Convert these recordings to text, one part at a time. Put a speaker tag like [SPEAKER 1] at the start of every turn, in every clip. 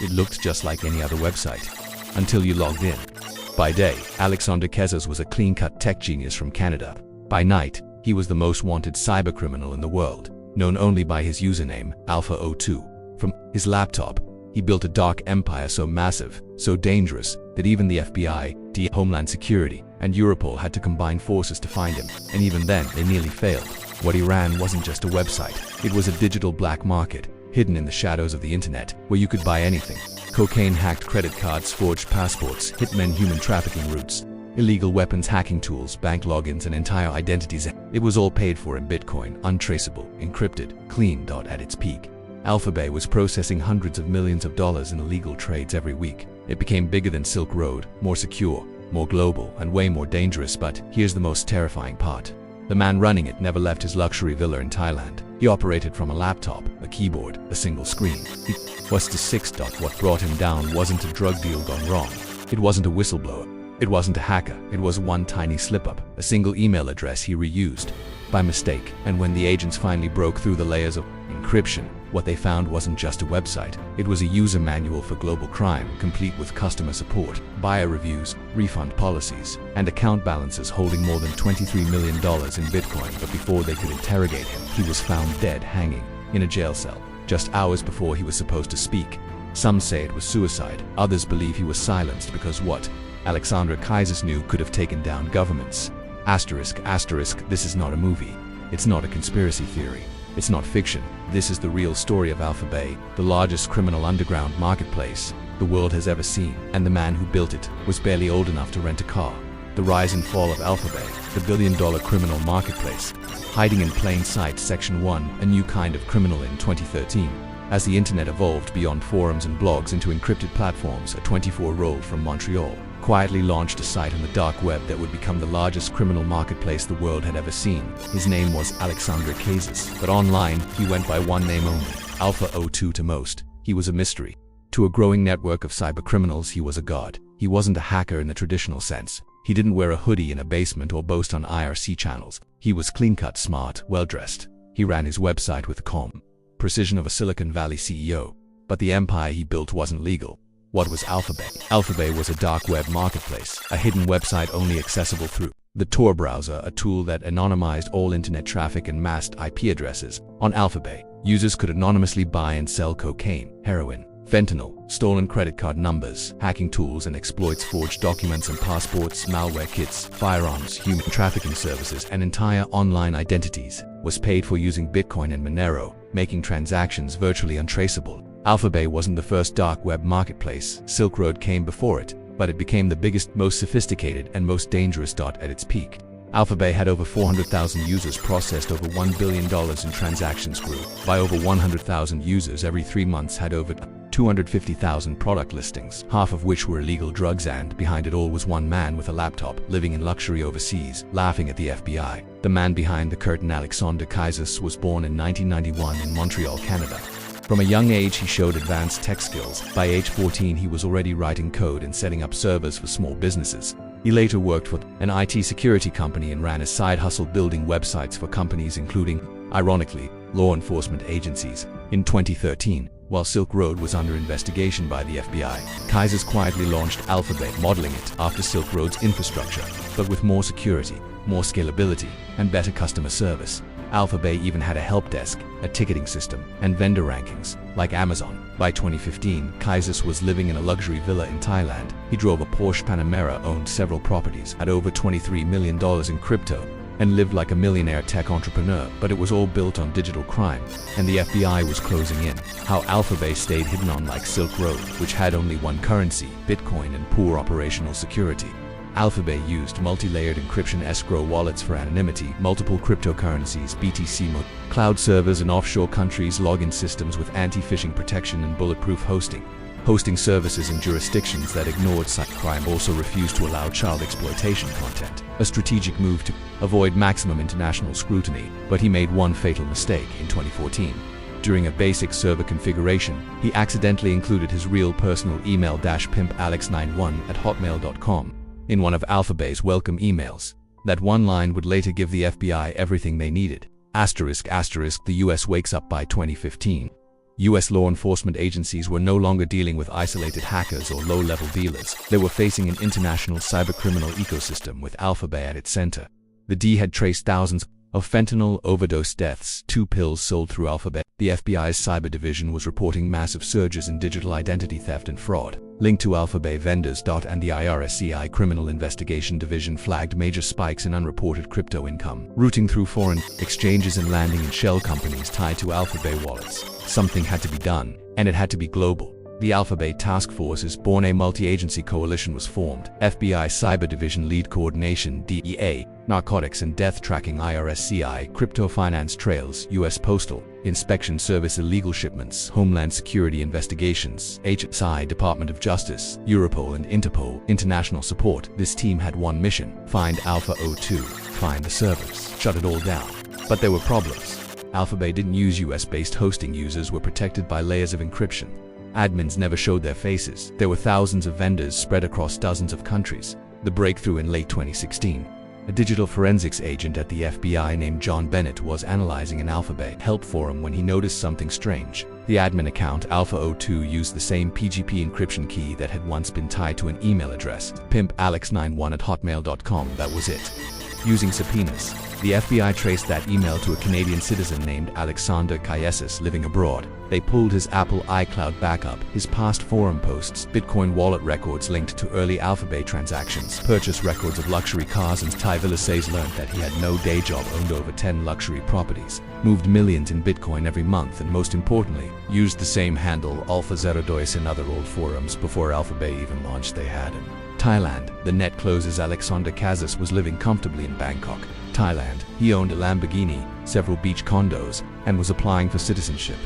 [SPEAKER 1] It looked just like any other website. Until you logged in. By day, Alexandre Cazes was a clean-cut tech genius from Canada. By night, he was the most wanted cybercriminal in the world, known only by his username, Alpha02. From his laptop, he built a dark empire so massive, so dangerous, that even the FBI, Homeland Security, and Europol had to combine forces to find him, and even then, they nearly failed. What he ran wasn't just a website, it was a digital black market, hidden in the shadows of the internet, where you could buy anything. Cocaine, hacked credit cards, forged passports, hitmen, human trafficking routes, illegal weapons, hacking tools, bank logins, and entire identities. It was all paid for in Bitcoin, untraceable, encrypted, clean. At its peak, AlphaBay was processing hundreds of millions of dollars in illegal trades every week. It became bigger than Silk Road, more secure, more global, and way more dangerous. But here's the most terrifying part. The man running it never left his luxury villa in Thailand. He operated from a laptop, a keyboard, a single screen. He was to 6. What brought him down wasn't a drug deal gone wrong. It wasn't a whistleblower. It wasn't a hacker. It was one tiny slip-up, a single email address he reused by mistake. And when the agents finally broke through the layers of encryption, what they found wasn't just a website. It was a user manual for global crime, complete with customer support, buyer reviews, refund policies, and account balances holding more than $23 million in Bitcoin. But before they could interrogate him, he was found dead, hanging in a jail cell, just hours before he was supposed to speak. Some say it was suicide. Others believe he was silenced because what Alexandre Cazes knew could have taken down governments. Asterisk, asterisk, this is not a movie. It's not a conspiracy theory. It's not fiction. This is the real story of AlphaBay, the largest criminal underground marketplace the world has ever seen, and the man who built it was barely old enough to rent a car. The rise and fall of AlphaBay, the billion-dollar criminal marketplace. Hiding in plain sight, Section 1, a new kind of criminal in 2013. As the internet evolved beyond forums and blogs into encrypted platforms, a 24-year-old from Montreal quietly launched a site on the dark web that would become the largest criminal marketplace the world had ever seen. His name was Alexandre Cazes, but online, he went by one name only, Alpha02. To most, he was a mystery. To a growing network of cybercriminals, he was a god. He wasn't a hacker in the traditional sense. He didn't wear a hoodie in a basement or boast on IRC channels. He was clean-cut, smart, well-dressed. He ran his website with the calm precision of a Silicon Valley CEO. But the empire he built wasn't legal. What was AlphaBay? AlphaBay was a dark web marketplace, a hidden website only accessible through the Tor browser, a tool that anonymized all internet traffic and masked IP addresses. On AlphaBay, users could anonymously buy and sell cocaine, heroin, fentanyl, stolen credit card numbers, hacking tools and exploits, forged documents and passports, malware kits, firearms, human trafficking services, and entire online identities. Was paid for using Bitcoin and Monero, making transactions virtually untraceable. AlphaBay wasn't the first dark web marketplace. Silk Road came before it, but it became the biggest, most sophisticated, and most dangerous. At its peak, AlphaBay had over 400,000 users, processed over $1 billion in transactions, grew by over 100,000 users every 3 months, had over 250,000 product listings, half of which were illegal drugs, and behind it all was one man with a laptop, living in luxury overseas, laughing at the FBI. The man behind the curtain, Alexandre Cazes, was born in 1991 in Montreal, Canada. From a young age, he showed advanced tech skills. By age 14, he was already writing code and setting up servers for small businesses. He later worked for an IT security company and ran a side hustle building websites for companies including, ironically, law enforcement agencies. In 2013, while Silk Road was under investigation by the FBI, Cazes quietly launched AlphaBay, modeling it after Silk Road's infrastructure, but with more security, more scalability, and better customer service. AlphaBay even had a help desk, a ticketing system, and vendor rankings, like Amazon. By 2015, Cazes was living in a luxury villa in Thailand. He drove a Porsche Panamera, owned several properties, had over $23 million in crypto, and lived like a millionaire tech entrepreneur. But it was all built on digital crime, and the FBI was closing in. How AlphaBay stayed hidden, unlike Silk Road, which had only one currency, Bitcoin, and poor operational security. AlphaBay used multi-layered encryption, escrow wallets for anonymity, multiple cryptocurrencies, BTC mode, cloud servers in offshore countries, login systems with anti-phishing protection, and bulletproof hosting services in jurisdictions that ignored cybercrime. Also refused to allow child exploitation content, a strategic move to avoid maximum international scrutiny. But he made one fatal mistake in 2014. During a basic server configuration, he accidentally included his real personal email, pimpalex91@hotmail.com. in one of AlphaBay's welcome emails. That one line would later give the FBI everything they needed. Asterisk, asterisk, the US wakes up. By 2015, US law enforcement agencies were no longer dealing with isolated hackers or low-level dealers. They were facing an international cybercriminal ecosystem with AlphaBay at its center. The D had traced thousands of fentanyl overdose deaths, 2 pills sold through AlphaBay. The FBI's cyber division was reporting massive surges in digital identity theft and fraud. Linked to AlphaBay vendors. And the IRSCI Criminal Investigation Division flagged major spikes in unreported crypto income, routing through foreign exchanges and landing in shell companies tied to AlphaBay wallets. Something had to be done, and it had to be global. The AlphaBay Task Force is born. A multi-agency coalition was formed. FBI Cyber Division Lead Coordination DEA, Narcotics and Death Tracking IRSCI, Crypto Finance Trails, US Postal Inspection Service, Illegal Shipments, Homeland Security Investigations, HSI, Department of Justice, Europol and Interpol, International Support. This team had one mission: find Alpha 02, find the servers, shut it all down. But there were problems. AlphaBay didn't use US-based hosting. Users were protected by layers of encryption. Admins never showed their faces. There were thousands of vendors spread across dozens of countries. The breakthrough in late 2016. A digital forensics agent at the FBI named John Bennett was analyzing an AlphaBay help forum when he noticed something strange. The admin account Alpha 02 used the same PGP encryption key that had once been tied to an email address, pimpalex91@hotmail.com. That was it. Using subpoenas, the FBI traced that email to a Canadian citizen named Alexandre Cazes living abroad. They pulled his Apple iCloud backup, his past forum posts, Bitcoin wallet records linked to early AlphaBay transactions, purchase records of luxury cars, and Ty Villasay's learned that he had no day job, owned over 10 luxury properties, moved millions in Bitcoin every month, and most importantly, used the same handle Alpha02 in other old forums before AlphaBay even launched. They had him. Thailand. The net closes. Alexandre Cazes was living comfortably in Bangkok, Thailand. He owned a Lamborghini, several beach condos, and was applying for citizenship.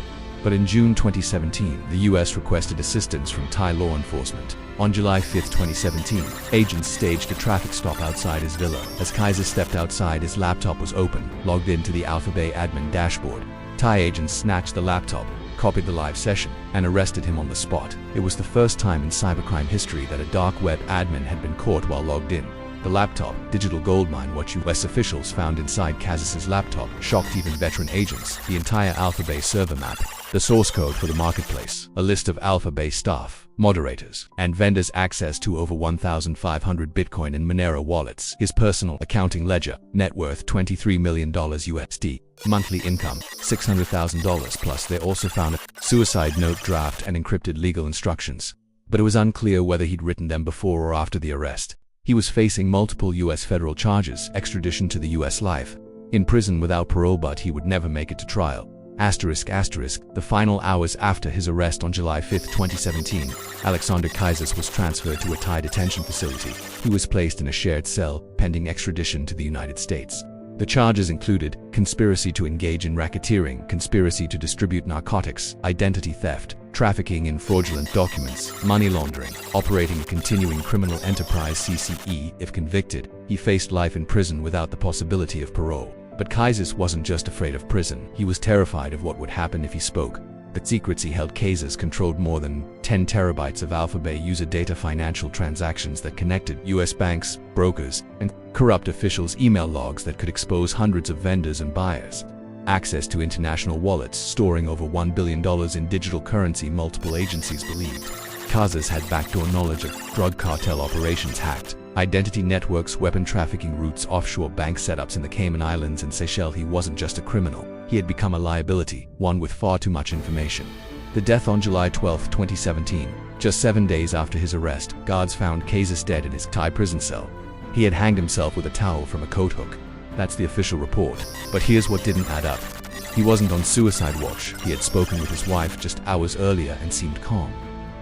[SPEAKER 1] But in June 2017, the US requested assistance from Thai law enforcement. On July 5, 2017, agents staged a traffic stop outside his villa. As Cazes stepped outside, his laptop was open, logged into the AlphaBay admin dashboard. Thai agents snatched the laptop, copied the live session, and arrested him on the spot. It was the first time in cybercrime history that a dark web admin had been caught while logged in. The laptop, digital goldmine. What US officials found inside Cazes' laptop shocked even veteran agents. The entire AlphaBay server map, the source code for the marketplace, a list of AlphaBay staff, moderators, and vendors, access to over 1,500 Bitcoin and Monero wallets, his personal accounting ledger, net worth $23 million USD, monthly income $600,000 plus. They also found a suicide note draft and encrypted legal instructions. But it was unclear whether he'd written them before or after the arrest. He was facing multiple US federal charges, extradition to the US, life in prison without parole, but he would never make it to trial. The final hours after his arrest on July 5, 2017, Alexandre Cazes was transferred to a Thai detention facility. He was placed in a shared cell, pending extradition to the United States. The charges included conspiracy to engage in racketeering, conspiracy to distribute narcotics, identity theft, trafficking in fraudulent documents, money laundering, operating a continuing criminal enterprise (CCE). If convicted, he faced life in prison without the possibility of parole. But Cazes wasn't just afraid of prison, he was terrified of what would happen if he spoke. The secrecy held. Cazes controlled more than 10 terabytes of AlphaBay user data, financial transactions that connected US banks, brokers, and corrupt officials, email logs that could expose hundreds of vendors and buyers, access to international wallets storing over $1 billion in digital currency. Multiple agencies believed Cazes had backdoor knowledge of drug cartel operations, hacked identity networks, weapon trafficking routes, offshore bank setups in the Cayman Islands and Seychelles. He wasn't just a criminal, he had become a liability, one with far too much information. The death on July 12, 2017, just 7 days after his arrest. Guards found Cazes dead in his Thai prison cell. He had hanged himself with a towel from a coat hook. That's the official report. But here's what didn't add up. He wasn't on suicide watch. He had spoken with his wife just hours earlier and seemed calm.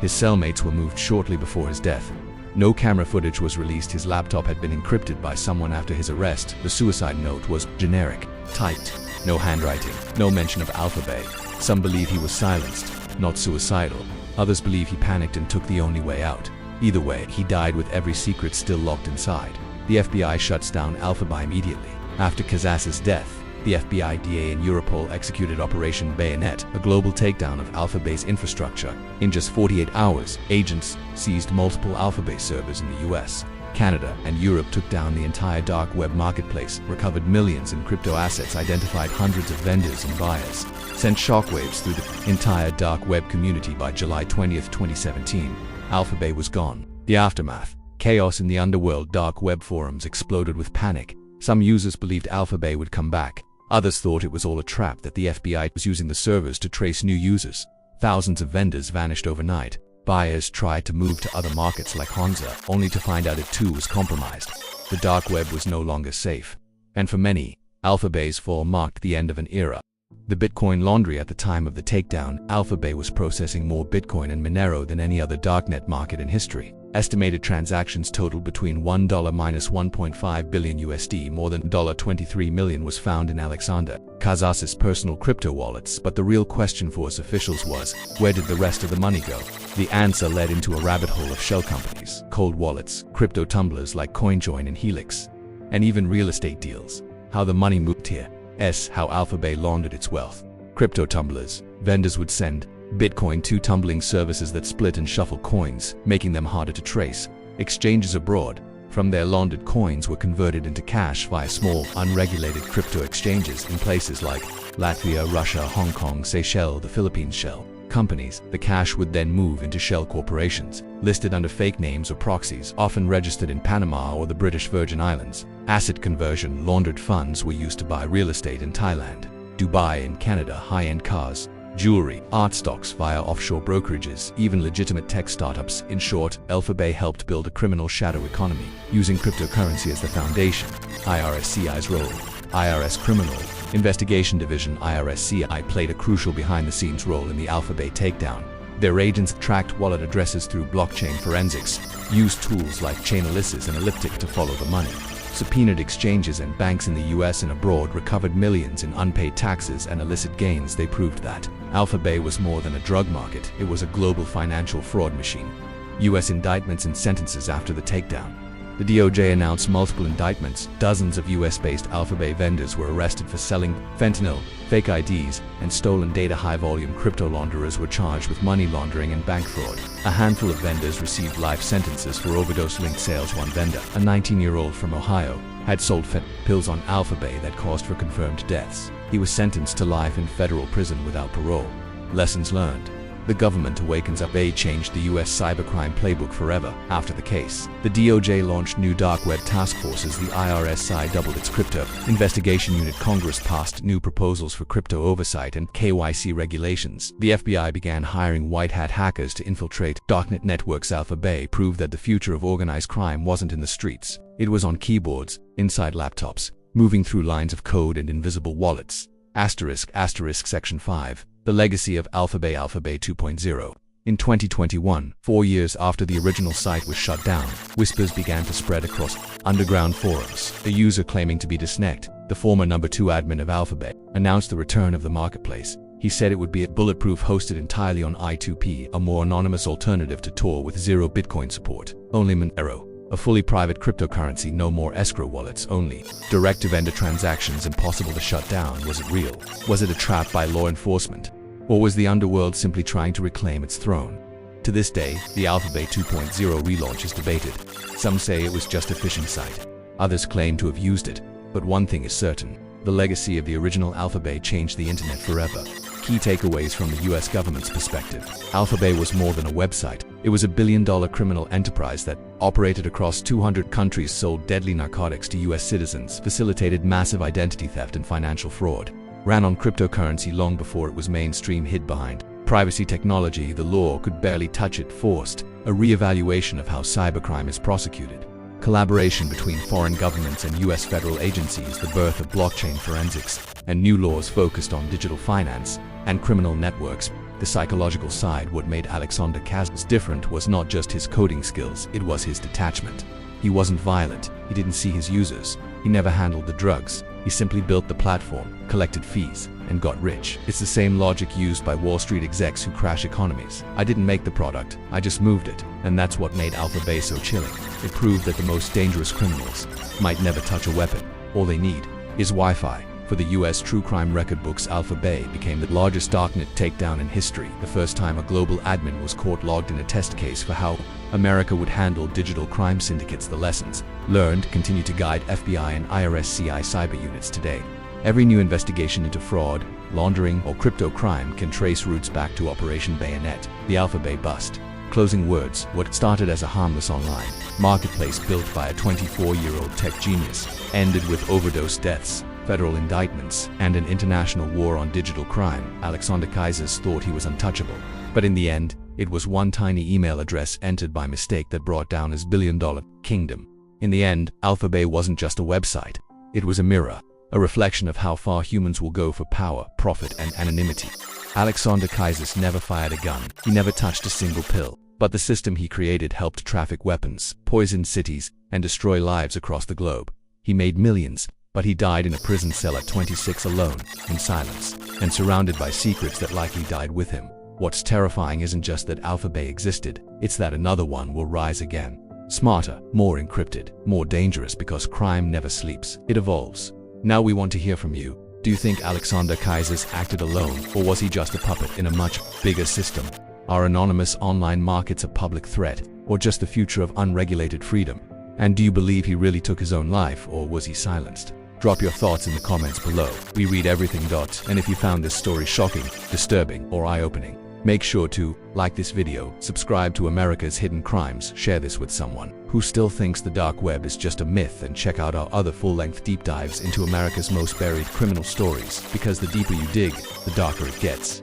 [SPEAKER 1] His cellmates were moved shortly before his death. No camera footage was released. His laptop had been encrypted by someone after his arrest. The suicide note was generic, typed, no handwriting, no mention of AlphaBay. Some believe he was silenced, not suicidal. Others believe he panicked and took the only way out. Either way, he died with every secret still locked inside. The FBI shuts down AlphaBay immediately. After Cazes' death, the FBI, DA, and Europol executed Operation Bayonet, a global takedown of AlphaBay's infrastructure. In just 48 hours, agents seized multiple AlphaBay servers in the US. Canada, and Europe took down the entire dark web marketplace, recovered millions in crypto assets, identified hundreds of vendors and buyers, sent shockwaves through the entire dark web community. By July 20th, 2017, AlphaBay was gone. The aftermath. Chaos in the Underworld dark web forums exploded with panic. Some users believed AlphaBay would come back. Others thought it was all a trap, that the FBI was using the servers to trace new users. Thousands of vendors vanished overnight. Buyers tried to move to other markets like Honza, only to find out it too was compromised. The dark web was no longer safe. And for many, AlphaBay's fall marked the end of an era. The Bitcoin laundry. At the time of the takedown, AlphaBay was processing more Bitcoin and Monero than any other darknet market in history. Estimated transactions totaled between $1-1.5 billion USD. More than $23 million was found in Alexandre Cazes' personal crypto wallets. But the real question for us officials was, where did the rest of the money go? The answer led into a rabbit hole of shell companies, cold wallets, crypto tumblers like CoinJoin and Helix, and even real estate deals. How the money moved here. How AlphaBay laundered its wealth. Crypto tumblers. Vendors would send Bitcoin to tumbling services that split and shuffle coins, making them harder to trace. Exchanges abroad. From their laundered coins were converted into cash via small, unregulated crypto exchanges in places like Latvia, Russia, Hong Kong, Seychelles, the Philippines. Shell companies. The cash would then move into shell corporations, listed under fake names or proxies, often registered in Panama or the British Virgin Islands. Asset conversion. Laundered funds were used to buy real estate in Thailand, Dubai, and Canada, high-end cars, jewelry, art stocks via offshore brokerages, even legitimate tech startups. In short, AlphaBay helped build a criminal shadow economy, using cryptocurrency as the foundation. IRSCI's role. IRS Criminal Investigation Division IRSCI played a crucial behind-the-scenes role in the AlphaBay takedown. Their agents tracked wallet addresses through blockchain forensics, used tools like Chainalysis and Elliptic to follow the money, subpoenaed exchanges and banks in the US and abroad, recovered millions in unpaid taxes and illicit gains. They proved that AlphaBay was more than a drug market, it was a global financial fraud machine. US indictments and sentences. After the takedown, the DOJ announced multiple indictments. Dozens of US-based AlphaBay vendors were arrested for selling fentanyl, fake IDs, and stolen data. High-volume crypto launderers were charged with money laundering and bank fraud. A handful of vendors received life sentences for overdose-linked sales. One vendor, a 19-year-old from Ohio, had sold fentanyl pills on AlphaBay that caused for confirmed deaths. He was sentenced to life in federal prison without parole. Lessons learned. The government awakens. AlphaBay changed the US cybercrime playbook forever. After the case, the DOJ launched new dark web task forces. The IRSI doubled its crypto investigation unit. Congress passed new proposals for crypto oversight and KYC regulations. The FBI began hiring white hat hackers to infiltrate darknet networks. AlphaBay proved that the future of organized crime wasn't in the streets. It was on keyboards, inside laptops, moving through lines of code and invisible wallets. Section 5. The legacy of AlphaBay. AlphaBay 2.0. In 2021, 4 years after the original site was shut down, whispers began to spread across underground forums. A user claiming to be Disnect, the former number 2 admin of AlphaBay, announced the return of the marketplace. He said it would be bulletproof, hosted entirely on I2P, a more anonymous alternative to Tor with zero Bitcoin support. Only Monero, a fully private cryptocurrency, no more escrow wallets, only direct-to-vendor transactions. Impossible to shut down. Was it real? Was it a trap by law enforcement? Or was the Underworld simply trying to reclaim its throne? To this day, the AlphaBay 2.0 relaunch is debated. Some say it was just a phishing site. Others claim to have used it. But one thing is certain: the legacy of the original AlphaBay changed the internet forever. Key takeaways from the US government's perspective. AlphaBay was more than a website. It was a billion-dollar criminal enterprise that operated across 200 countries, sold deadly narcotics to US citizens, facilitated massive identity theft and financial fraud, ran on cryptocurrency long before it was mainstream, hid behind privacy technology the law could barely touch it, forced a re-evaluation of how cybercrime is prosecuted, collaboration between foreign governments and US federal agencies, the birth of blockchain forensics, and new laws focused on digital finance and criminal networks. The psychological side. What made Alexandre Cazes different was not just his coding skills, it was his detachment. He wasn't violent, he didn't see his users, he never handled the drugs, he simply built the platform, collected fees, and got rich. It's the same logic used by Wall Street execs who crash economies. I didn't make the product, I just moved it. And that's what made AlphaBay so chilling. It proved that the most dangerous criminals might never touch a weapon. All they need is Wi-Fi, For the US true crime record books, AlphaBay became the largest darknet takedown in history, the first time a global admin was caught logged in a test case for how America would handle digital crime syndicates. The lessons learned continue to guide FBI and IRS CI cyber units today. Every new investigation into fraud, laundering, or crypto crime can trace roots back to Operation Bayonet, the AlphaBay bust. Closing words: what started as a harmless online marketplace built by a 24-year-old tech genius ended with overdose deaths, federal indictments, and an international war on digital crime. Alexandre Cazes thought he was untouchable, but in the end, it was one tiny email address entered by mistake that brought down his billion-dollar kingdom. In the end, AlphaBay wasn't just a website. It was a mirror, a reflection of how far humans will go for power, profit, and anonymity. Alexandre Cazes never fired a gun. He never touched a single pill. But the system he created helped traffic weapons, poison cities, and destroy lives across the globe. He made millions, but he died in a prison cell at 26 alone, in silence, and surrounded by secrets that likely died with him. What's terrifying isn't just that AlphaBay existed, it's that another one will rise again. Smarter, more encrypted, more dangerous, because crime never sleeps. It evolves. Now we want to hear from you. Do you think Alexandre Cazes acted alone, or was he just a puppet in a much bigger system? Are anonymous online markets a public threat, or just the future of unregulated freedom? And do you believe he really took his own life, or was he silenced? Drop your thoughts in the comments below. We read everything. And if you found this story shocking, disturbing, or eye-opening, make sure to like this video, subscribe to America's Hidden Crimes, share this with someone who still thinks the dark web is just a myth, and check out our other full-length deep dives into America's most buried criminal stories, because the deeper you dig, the darker it gets.